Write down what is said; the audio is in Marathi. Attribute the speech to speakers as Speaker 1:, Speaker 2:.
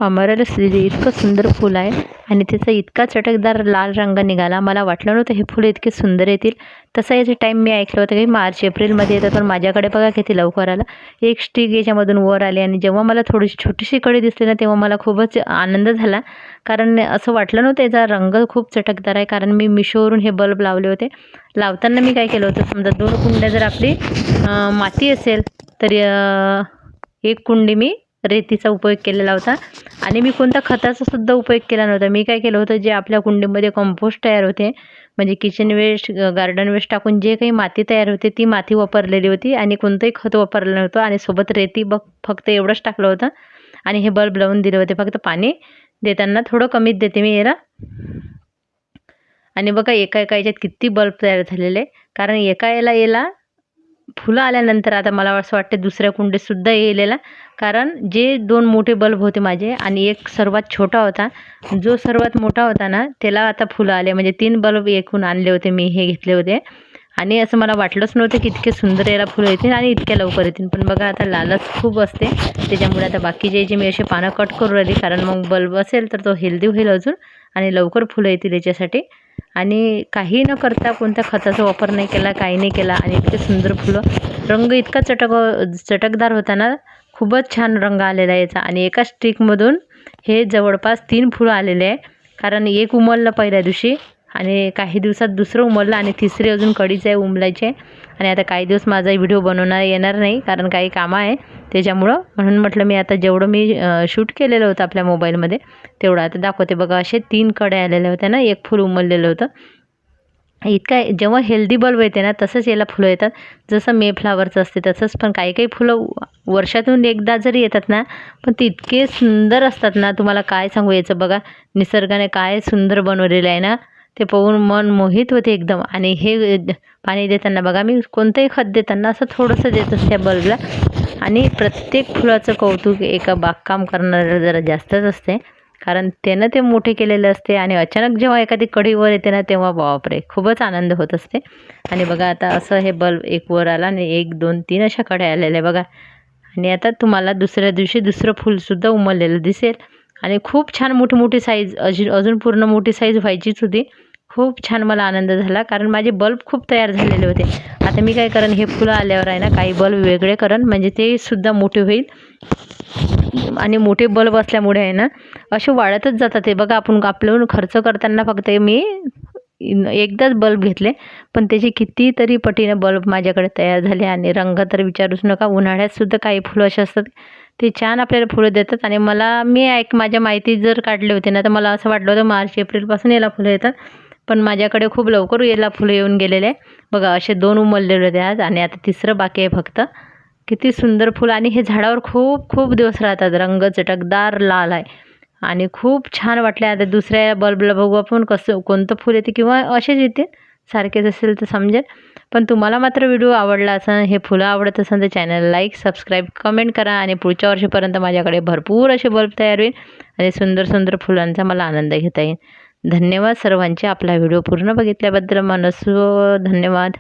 Speaker 1: अमरल्स लिली इतकं सुंदर फूल आहे आणि त्याचा इतका चटकदार लाल रंग निघाला. मला वाटलं नव्हतं हे फुलं इतके सुंदर येतील. तसं याचे टाईम मी ऐकलं होतं की मार्च एप्रिलमध्ये येतं, पण माझ्याकडे बघा किती लवकर आलं. एक स्टिक याच्यामधून वर आली आणि जेव्हा मला थोडीशी छोटीशी कळी दिसली ना, तेव्हा मला खूपच आनंद झाला. कारण असं वाटलं नव्हतं याचा रंग खूप चटकदार आहे. कारण मी मिशोवरून हे बल्ब लावले होते. लावताना मी काय केलं होतं, समजा 2 कुंड्या जर आपली माती असेल तर एक कुंडी मी रेतीचा उपयोग केलेला होता आणि मी कोणता खताचा सुद्धा उपयोग केला नव्हता. मी काय केलं होतं, जे आपल्या कुंडीमध्ये कंपोस्ट तयार होते, म्हणजे किचन वेस्ट, गार्डन वेस्ट टाकून जे काही माती तयार होते ती माती वापरलेली होती आणि कोणतंही खत वापरलं नव्हतं आणि सोबत रेती फक्त एवढंच टाकलं होतं आणि हे बल्ब लावून दिले होते. फक्त पाणी देताना थोडं कमीच देते मी याला. आणि बघा एका याच्यात किती बल्ब तयार झालेले, कारण एका याला फुलं आल्यानंतर आता मला असं वाटतं दुसऱ्या कुंडीतसुद्धा येईलेला. कारण जे 2 मोठे बल्ब होते माझे आणि एक सर्वात छोटा होता, जो सर्वात मोठा होता ना त्याला आता फुलं आले. म्हणजे 3 बल्ब एकूण आणले होते मी, हे घेतले होते आणि असं मला वाटलंच नव्हतं की इतके सुंदर याला फुलं येतील आणि इतक्या लवकर येतील. पण बघा आता लालच खूप असते, त्याच्यामुळे आता बाकीचे जे मी असे पानं कट करून राहिली, कारण मग बल्ब असेल तर तो हेल्दी होईल अजून आणि लवकर फुलं येतील याच्यासाठी. आणि काही न करता कोणत्या खताचा वापर नाही केला, काही नाही केला आणि इतके सुंदर फुलं. रंग इतका चटकदार होता ना, खूपच छान रंग आलेला याचा. आणि एका स्टिकमधून हे जवळपास 3 फुलं आलेले आहे. कारण एक उमललं पहिल्या दिवशी आणि काही दिवसात दुसरं उमललं आणि तिसरे अजून कळीच आहे उमलायचे. आणि आता काही दिवस माझा व्हिडिओ बनवणार येणार नाही, कारण काही कामं आहे त्याच्यामुळं. म्हणून म्हटलं मी आता जेवढं मी शूट केलेलं होतं आपल्या मोबाईलमध्ये तेवढं आता दाखवते. बघा असे 3 कड्या आलेल्या होत्या ना, एक फूल उमललेलं होतं. इतका जेव्हा हेल्दी बल्ब येते ना तसंच याला फुलं येतात. जसं मेफ्लावरचं असते तसंच. पण काही काही फुलं वर्षातून एकदा जरी येतात ना, पण ते इतके सुंदर असतात ना, तुम्हाला काय सांगू. याचं बघा निसर्गाने काय सुंदर बनवलेलं आहे ना, ते पाहून मन मोहित होते एकदम. आणि हे पाणी देताना बघा मी कोणतंही खत देताना असं थोडंसं देत असते बल्बला. आणि प्रत्येक फुलाचं कौतुक एका बागकाम करणाऱ्याला जरा जास्तच असते, कारण त्यानं ते मोठे केलेले असते. आणि अचानक जेव्हा एखादी कढी वर येते ना, तेव्हा बापरे खूपच आनंद होत असते. आणि बघा आता असं हे बल्ब एक वर आला आणि 1, 2, 3 अशा कड्या आलेल्या बघा. आणि आता तुम्हाला दुसऱ्या दिवशी दुसरं फूलसुद्धा उमललेलं दिसेल. आणि खूप छान मोठी मोठी साईज, अजून पूर्ण मोठी साईज व्हायचीच होती. खूप छान मला आनंद झाला, कारण माझे बल्ब खूप तयार झालेले होते. आता मी काय करेन, हे फुलं आल्यावर आहे ना काही बल्ब वेगळे करेन, म्हणजे ते सुद्धा मोठे होईल. आणि मोठे बल्ब असल्यामुळे आहे ना असे वाढतच जातात. ते बघा आपण आपल्याकडून खर्च करताना फक्त मी एकदाच बल्ब घेतले, पण त्याचे कितीतरी पटीने बल्ब माझ्याकडे तयार झाले. आणि रंग तर विचारूच नका. उन्हाळ्यात सुद्धा काही फुलं असे असतात ते छान आपल्याला फुलं देतात. आणि मी माझ्या माहिती जर काढले होते ना, तर मला असं वाटलं होतं मार्च एप्रिलपासून याला फुलं येतात, पण माझ्याकडे खूप लवकर याला फुलं येऊन गेलेले आहे. बघा असे 2 उमललेले होते आज आणि आता तिसरं बाकी आहे फक्त. किती सुंदर फुलं. आणि हे झाडावर खूप खूप दिवस राहतात. रंग चटकदार लाल आहे आणि खूप छान वाटले. आता दुसऱ्या बल्बला बघू आपण कसं कोणतं फूल येते, किंवा असेच येते सारखेच असेल तर समजेल. पण तुम्हाला मात्र व्हिडिओ आवडला असेल, हे फुलं आवडत असेल तर चॅनल लाईक, सबस्क्राईब, कमेंट करा. आणि पुढच्या वर्षीपर्यंत माझ्याकडे भरपूर असे बल्ब तयार होईल आणि सुंदर सुंदर फुलांचा मला आनंद घेता येईल. धन्यवाद सर्वांचे. आपला व्हिडिओ पूर्ण बघितल्याबद्दल मनस्वी धन्यवाद.